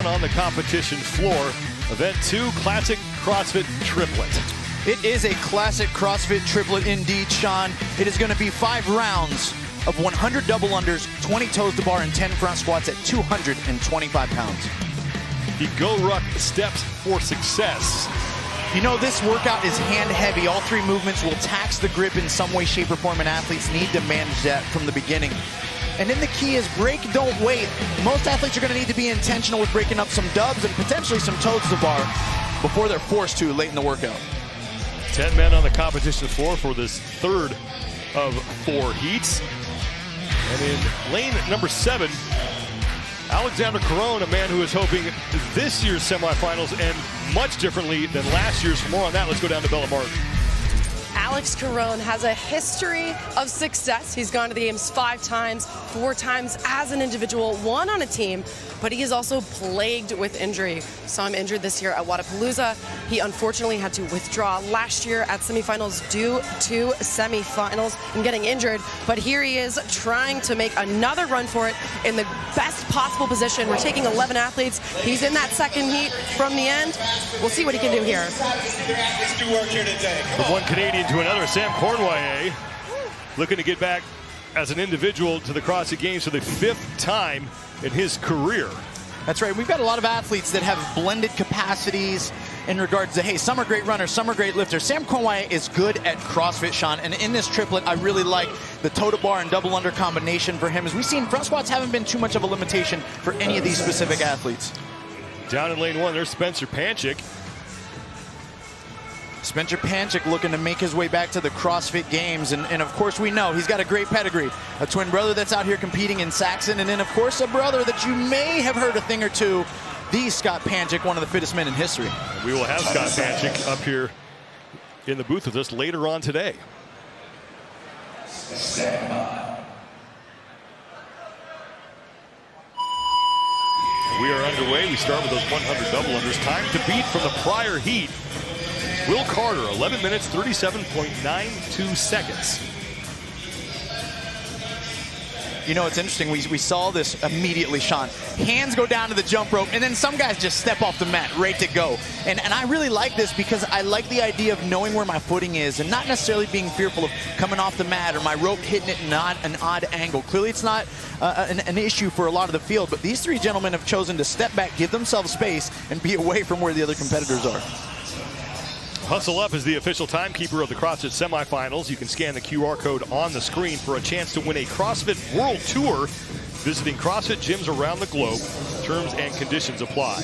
On the competition floor, event 2, classic CrossFit triplet. It is a classic CrossFit triplet indeed, Sean. It is going to be 5 rounds of 100 double unders, 20 toes to bar, and 10 front squats at 225 pounds. The Go Ruck steps for success. You know, this workout is hand heavy. All 3 movements will tax the grip in some way, shape, or form, and athletes need to manage that from the beginning. And then the key is break, don't wait. Most athletes are going to need to be intentional with breaking up some dubs and potentially some toes to bar before they're forced to late in the workout. 10 men on the competition floor for this 3rd of 4 heats. And in lane number 7, Alexander Caron, a man who is hoping this year's semifinals end much differently than last year's. For more on that, let's go down to Bella Martin. Alex Caron has a history of success. He's gone to the games 5 times, 4 times as an individual, 1 on a team, but he is also plagued with injury. Saw him injured this year at Wodapalooza. He unfortunately had to withdraw last year at semifinals due to semifinals and getting injured, but here he is trying to make another run for it in the best possible position. We're taking 11 athletes. He's in that 2nd heat from the end. We'll see what he can do here. From one Canadian to another, Sam Cornway looking to get back as an individual to the CrossFit Games for the 5th time in his career. That's right. We've got a lot of athletes that have blended capacities in regards to, hey, some are great runners, some are great lifters. Sam Cornway is good at CrossFit, Sean, and in this triplet, I really like the toe to bar and double under combination for him. As we've seen, front squats haven't been too much of a limitation for any of these specific athletes. Down in lane 1, there's Spencer Panchik. Spencer Panchik looking to make his way back to the CrossFit Games. And of course, we know he's got a great pedigree. A twin brother that's out here competing in Saxon. And then, of course, a brother that you may have heard a thing or two, the Scott Panchik, one of the fittest men in history. We will have Scott Panchik up here in the booth with us later on today. We are underway. We start with those 100 double unders. Time to beat from the prior heat. Will Carter, 11 minutes, 37.92 seconds. You know, it's interesting. We saw this immediately, Sean. Hands go down to the jump rope, and then some guys just step off the mat, ready to go. And I really like this because I like the idea of knowing where my footing is and not necessarily being fearful of coming off the mat or my rope hitting it not an odd angle. Clearly, it's not an issue for a lot of the field, but these 3 gentlemen have chosen to step back, give themselves space, and be away from where the other competitors are. Hustle Up is the official timekeeper of the CrossFit semifinals. You can scan the QR code on the screen for a chance to win a CrossFit World Tour, visiting CrossFit gyms around the globe. Terms and conditions apply.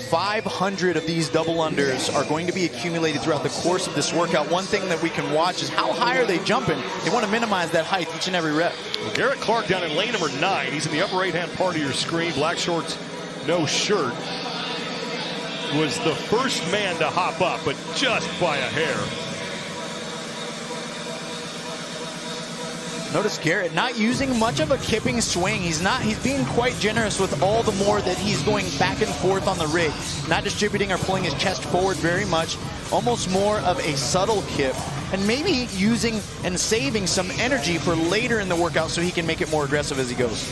500 of these double unders are going to be accumulated throughout the course of this workout. One thing that we can watch is how high are they jumping. They want to minimize that height each and every rep. Well, Garrett Clark down in lane number 9. He's in the upper right-hand part of your screen. Black shorts, no shirt. Was the first man to hop up, but just by a hair. Notice Garrett not using much of a kipping swing. He's being quite generous with all the more that he's going back and forth on the rig. Not distributing or pulling his chest forward very much. Almost more of a subtle kip. And maybe using and saving some energy for later in the workout so he can make it more aggressive as he goes.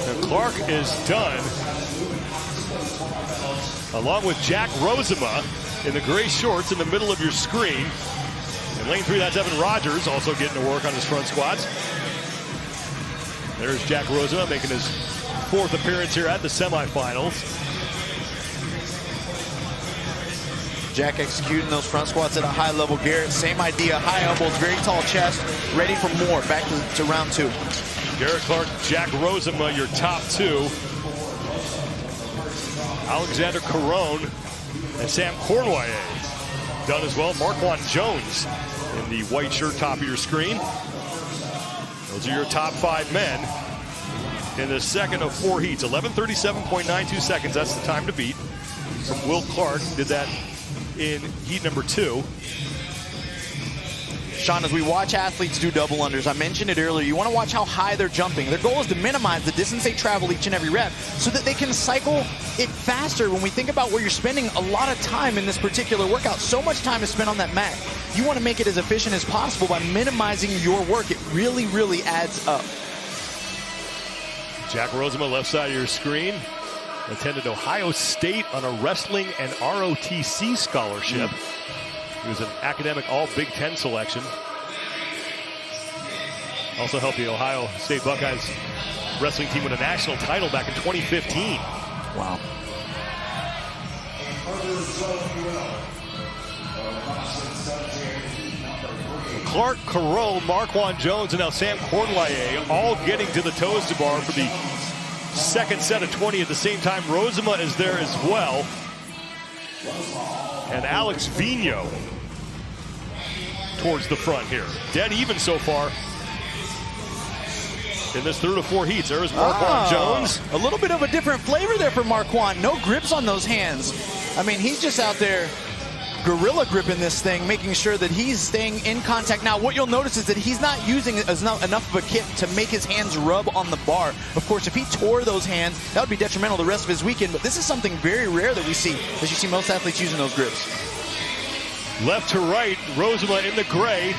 And Clark is done, along with Jack Rosema in the gray shorts in the middle of your screen. In lane 3, that's Evan Rogers, also getting to work on his front squats. There's Jack Rosema making his 4th appearance here at the semifinals. Jack executing those front squats at a high level. Garrett, same idea, high elbows, very tall chest, ready for more, back to round 2. Garrett Clark, Jack Rosema, your top 2. Alexander Caron and Sam Cornway done as well. Marquand Jones in the white shirt top of your screen. Those are your top 5 men in the 2nd of 4 heats. 11:37.92 seconds, that's the time to beat. From Will Clark, did that in heat number 2. Sean, as we watch athletes do double unders, I mentioned it earlier, you want to watch how high they're jumping. Their goal is to minimize the distance they travel each and every rep so that they can cycle it faster. When we think about where you're spending a lot of time in this particular workout, so much time is spent on that mat. You want to make it as efficient as possible by minimizing your work. It really, really adds up. Jack Rosema, left side of your screen, attended Ohio State on a wrestling and ROTC scholarship. He was an academic all-Big Ten selection. Also helped the Ohio State Buckeyes wrestling team win a national title back in 2015. Wow. Clark Carroll, Marquand Jones, and now Sam Cornway all getting to the toes to bar for the second set of 20 at the same time. Rosema is there as well. And Alex Vigno towards the front here. Dead even so far in this third of 4 heats. There's Marquand Jones. A little bit of a different flavor there for Marquand. No grips on those hands. I mean, he's just out there gorilla gripping this thing, making sure that he's staying in contact. Now, what you'll notice is that he's not using enough of a kit to make his hands rub on the bar. Of course, if he tore those hands, that would be detrimental the rest of his weekend, but this is something very rare that we see, as you see most athletes using those grips. Left to right, Rosema in the gray.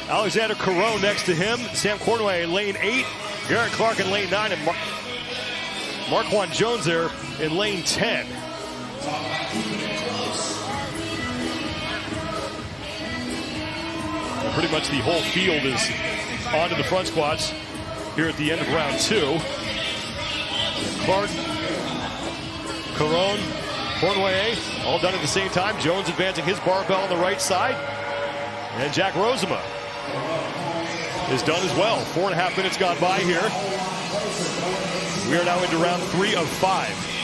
Alexander Caron next to him. Sam Cornway in lane 8. Garrett Clark in lane 9. And Marquand Jones there in lane 10. And pretty much the whole field is onto the front squats here at the end of round 2. Clark, Caron, Cornway, all done at the same time. Jones advancing his barbell on the right side. And Jack Rosema is done as well. 4.5 minutes gone by here. We are now into round 3 of 5.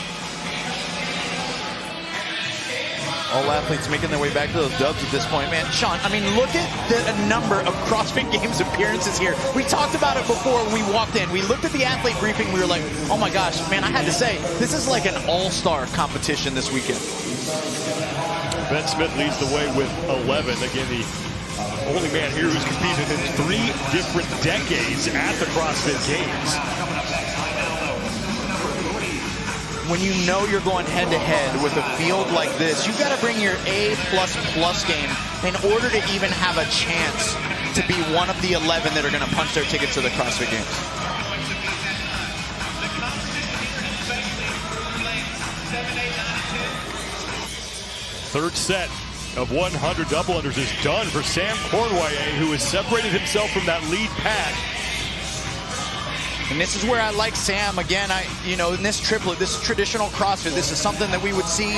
All athletes making their way back to those dubs at this point. Man, Sean, I mean, look at the number of CrossFit Games appearances here. We talked about it before when we walked in. We looked at the athlete briefing. We were like, oh my gosh, man, I had to say, this is like an all-star competition this weekend. Ben Smith leads the way with 11. Again, the only man here who's competed in 3 different decades at the CrossFit Games. When you know you're going head-to-head with a field like this, you've got to bring your A++ game in order to even have a chance to be one of the 11 that are going to punch their tickets to the CrossFit Games. Third set of 100 double unders is done for Sam Cornway, who has separated himself from that lead pack. And this is where I like Sam. Again, in this triplet, this traditional CrossFit, this is something that we would see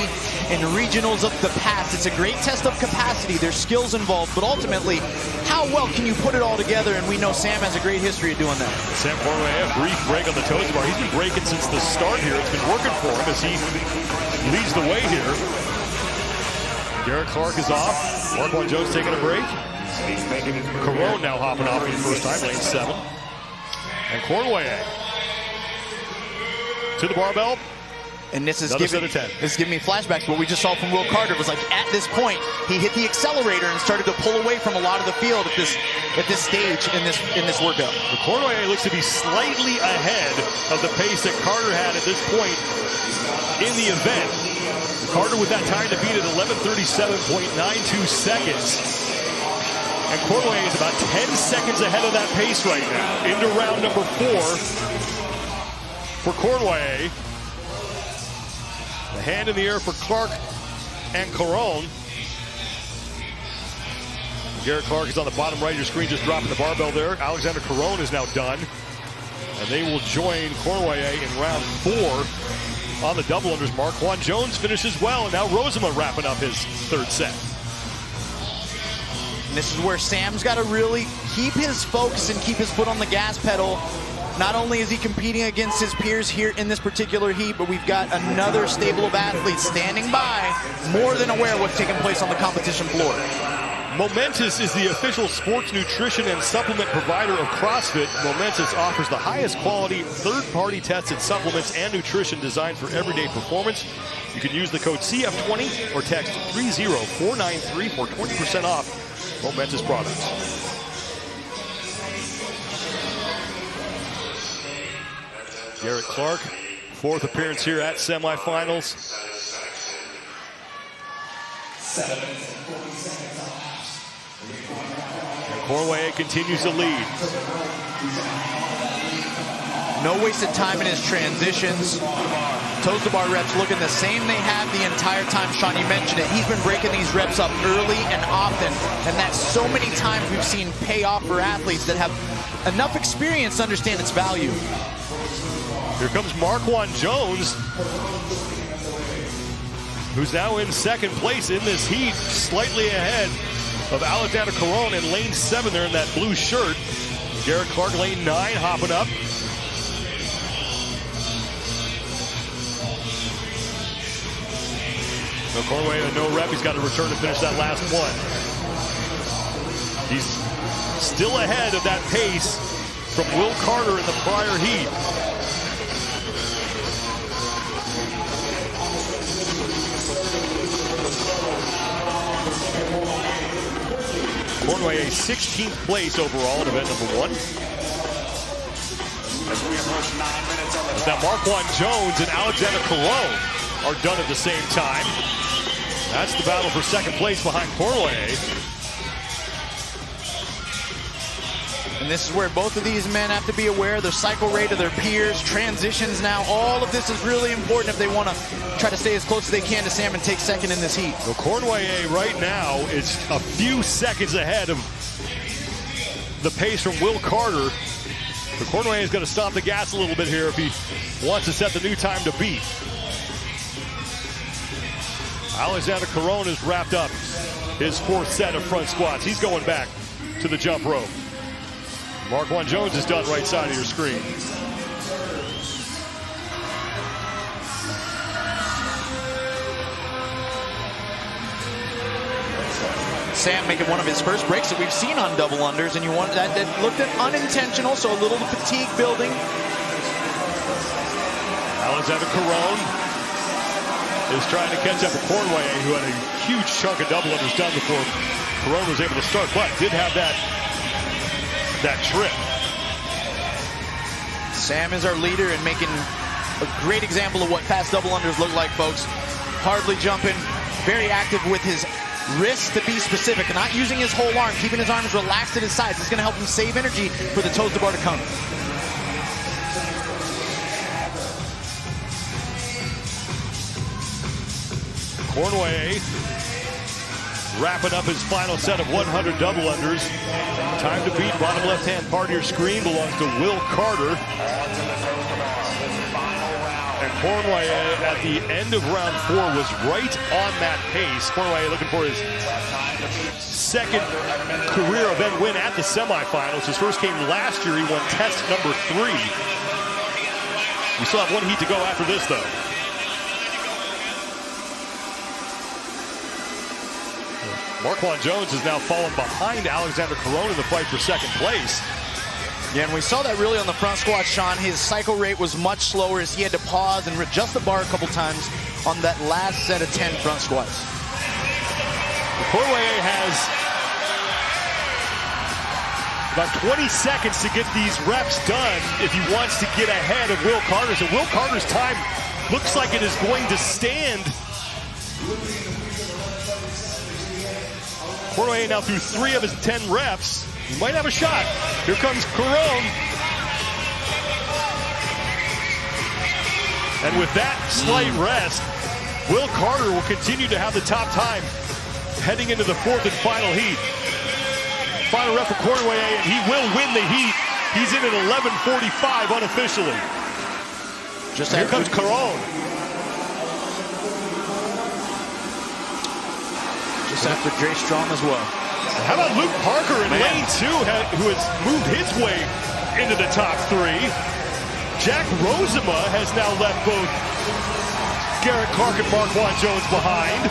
in regionals of the past. It's a great test of capacity. There's skills involved, but ultimately, how well can you put it all together? And we know Sam has a great history of doing that. Sam Cornway, a brief break on the toes bar. He's been breaking since the start here. It's been working for him as he leads the way here. Garrett Clark is off. Marquand Jones taking a break. Caron now hopping off for the first time, lane 7. And Cornway to the barbell. And this is giving me flashbacks. What we just saw from Will Carter was like, at this point, he hit the accelerator and started to pull away from a lot of the field at this stage in this workout. The Cornway looks to be slightly ahead of the pace that Carter had at this point in the event. Carter with that time to beat at 11:37.92 seconds. And Cornway is about 10 seconds ahead of that pace right now. Into round number 4 for Cornway. The hand in the air for Clark and Caron. Garrett Clark is on the bottom right of your screen, just dropping the barbell there. Alexander Caron is now done. And they will join Cornway in round 4 on the double unders. Marquand Jones finishes well, and now Rosema wrapping up his third set. And this is where Sam's got to really keep his focus and keep his foot on the gas pedal. Not only is he competing against his peers here in this particular heat, but we've got another stable of athletes standing by, more than aware of what's taking place on the competition floor. Momentous is the official sports nutrition and supplement provider of CrossFit. Momentous offers the highest quality third-party tested supplements and nutrition designed for everyday performance. You can use the code CF20 or text 30493 for 20% off momentous products. Garrett Clark, 4th appearance here at semifinals. And Cornway continues to lead. No wasted time in his transitions. Toes to bar reps looking the same they have the entire time. Sean, you mentioned it. He's been breaking these reps up early and often, and that's so many times we've seen pay off for athletes that have enough experience to understand its value. Here comes Marquand Jones, who's now in 2nd place in this heat, slightly ahead of Alexander Caron in lane 7 there in that blue shirt. Garrett Clark, lane 9, hopping up. So Cornway a no rep. He's got to return to finish that last one. He's still ahead of that pace from Will Carter in the prior heat. Cornway a 16th place overall in event number 1. Now Marquand Jones and Alexander Caron are done at the same time. That's the battle for 2nd place behind Cornway. And this is where both of these men have to be aware of their cycle rate of their peers, transitions now. All of this is really important if they want to try to stay as close as they can to Sam and take 2nd in this heat. Well, Cornway right now is a few seconds ahead of the pace from Will Carter. But Cornway is going to stop the gas a little bit here if he wants to set the new time to beat. Alexander Caron has wrapped up his 4th set of front squats. He's going back to the jump rope. Marquand Jones is done right side of your screen. Sam making one of his first breaks that we've seen on double unders, and you want that looked at unintentional, so a little fatigue building. Alexander Caron is trying to catch up with Cornway, who had a huge chunk of double unders done before Caron was able to start, but did have that trip. Sam is our leader and making a great example of what fast double unders look like, folks. Hardly jumping, very active with his wrists to be specific, not using his whole arm, keeping his arms relaxed at his sides. It's going to help him save energy for the toes to bar to come. Cornway wrapping up his final set of 100 double unders. Time to beat, bottom left-hand part of your screen belongs to Will Carter. And Cornway at the end of round 4 was right on that pace. Cornway looking for his 2nd career event win at the semifinals. His first came last year. He won test number 3. We still have 1 heat to go after this, though. Marquand Jones has now fallen behind Alexander Caron in the fight for 2nd place. Yeah, and we saw that really on the front squat, Sean. His cycle rate was much slower as he had to pause and adjust the bar a couple times on that last set of 10 front squats. Cornway has about 20 seconds to get these reps done if he wants to get ahead of Will Carter's. And Will Carter's time looks like it is going to stand. Cornway now through 3 of his 10 reps. He might have a shot. Here comes Caron. And with that slight rest, Will Carter will continue to have the top time heading into the 4th and final heat. Final rep for Cornway, and he will win the heat. He's in at 11:45 unofficially. Here comes Caron. Just after Dre Strom as well. How about Luke Parker in lane 2, who has moved his way into the top 3. Jack Rosema has now left both Garrett Clark and Marquand Jones behind.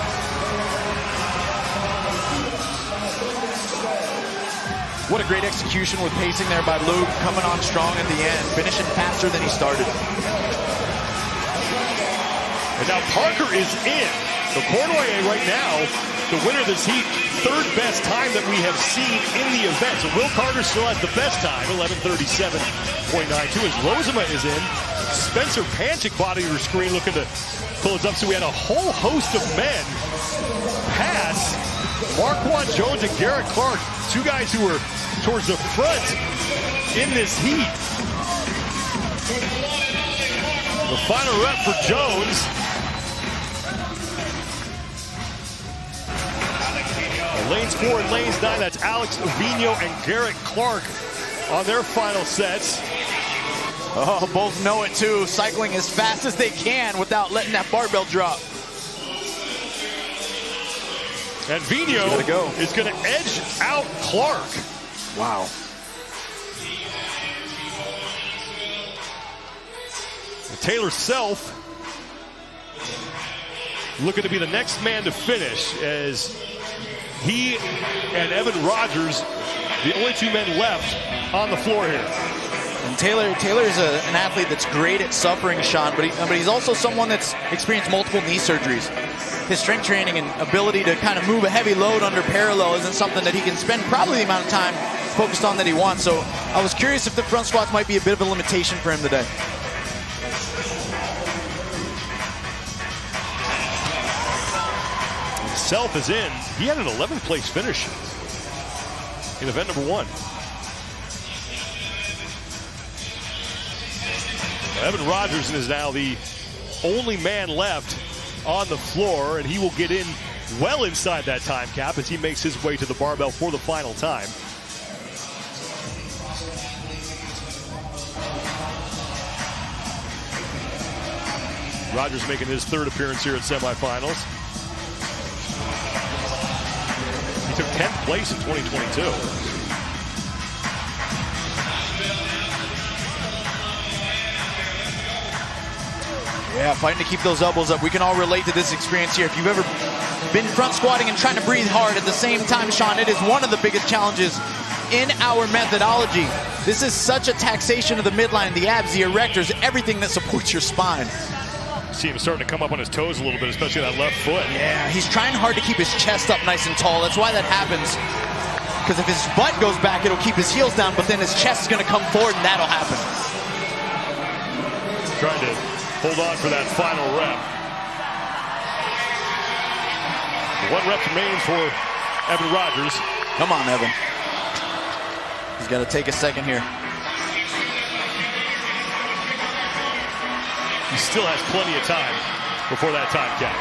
What a great execution with pacing there by Luke, coming on strong at the end, finishing faster than he started. And now Parker is in. So Cornway right now, the winner of this heat, third best time that we have seen in the event. So Will Carter still has the best time, 11:37.92, as Rosema is in. Spencer Panchik body your screen looking to pull it up. So we had a whole host of men pass Marquand Jones and Garrett Clark, two guys who were towards the front in this heat. The final rep for Jones. Lanes 4 and lanes 9, that's Alex Avino and Garrett Clark on their final sets. Oh, both know it too. Cycling as fast as they can without letting that barbell drop. And Vino is going to edge out Clark. Wow. Taylor Self looking to be the next man to finish, as he and Evan Rogers, the only two men left on the floor here. And Taylor is an athlete that's great at suffering, Sean, but he's also someone that's experienced multiple knee surgeries. His strength training and ability to kind of move a heavy load under parallel isn't something that he can spend probably the amount of time focused on that he wants. So I was curious if the front squats might be a bit of a limitation for him today. Self is in. He had an 11th place finish in event number 1. Evan Rogers is now the only man left on the floor, and he will get in well inside that time cap as he makes his way to the barbell for the final time. Rogers making his third appearance here at semifinals. He took 10th place in 2022. Yeah, fighting to keep those elbows up. We can all relate to this experience here. If you've ever been front squatting and trying to breathe hard at the same time, Sean, it is one of the biggest challenges in our methodology. This is such a taxation of the midline, the abs, the erectors, everything that supports your spine. See him starting to come up on his toes a little bit, especially that left foot. Yeah, he's trying hard to keep his chest up nice and tall. That's why that happens. Because if his butt goes back, it'll keep his heels down, but then his chest is going to come forward, and that'll happen. Trying to hold on for that final rep. 1 rep remains for Evan Rogers. Come on, Evan. He's got to take a second here. He still has plenty of time before that time cap.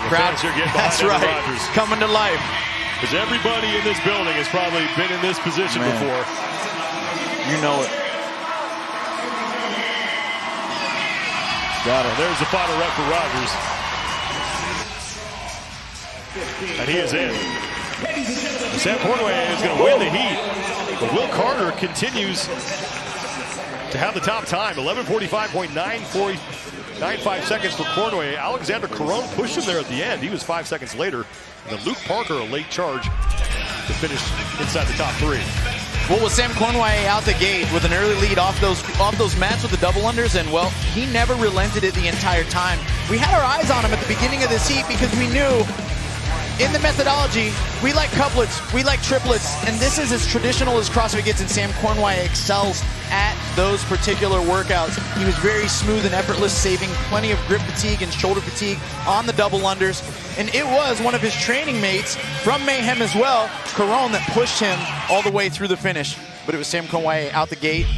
Crowds are getting behind that's Evan right. Rogers. Coming to life. Because everybody in this building has probably been in this position before. You know it. Got it. There's the final rep for Rogers. And he is in. Sam Cornway is going to win the heat. But Will Carter continues to have the top time. 11:45.95 seconds for Cornway. Alexander Caron pushed him there at the end. He was 5 seconds later. And then Luke Parker, a late charge to finish inside the top 3. Well, with Sam Cornway out the gate with an early lead off those mats with the double unders, and well, he never relented it the entire time. We had our eyes on him at the beginning of this heat because we knew in the methodology, we like couplets, we like triplets, and this is as traditional as CrossFit gets, and Sam Cornway excels at those particular workouts. He was very smooth and effortless, saving plenty of grip fatigue and shoulder fatigue on the double unders. And it was one of his training mates from Mayhem as well, Caron, that pushed him all the way through the finish. But it was Sam Cornway out the gate.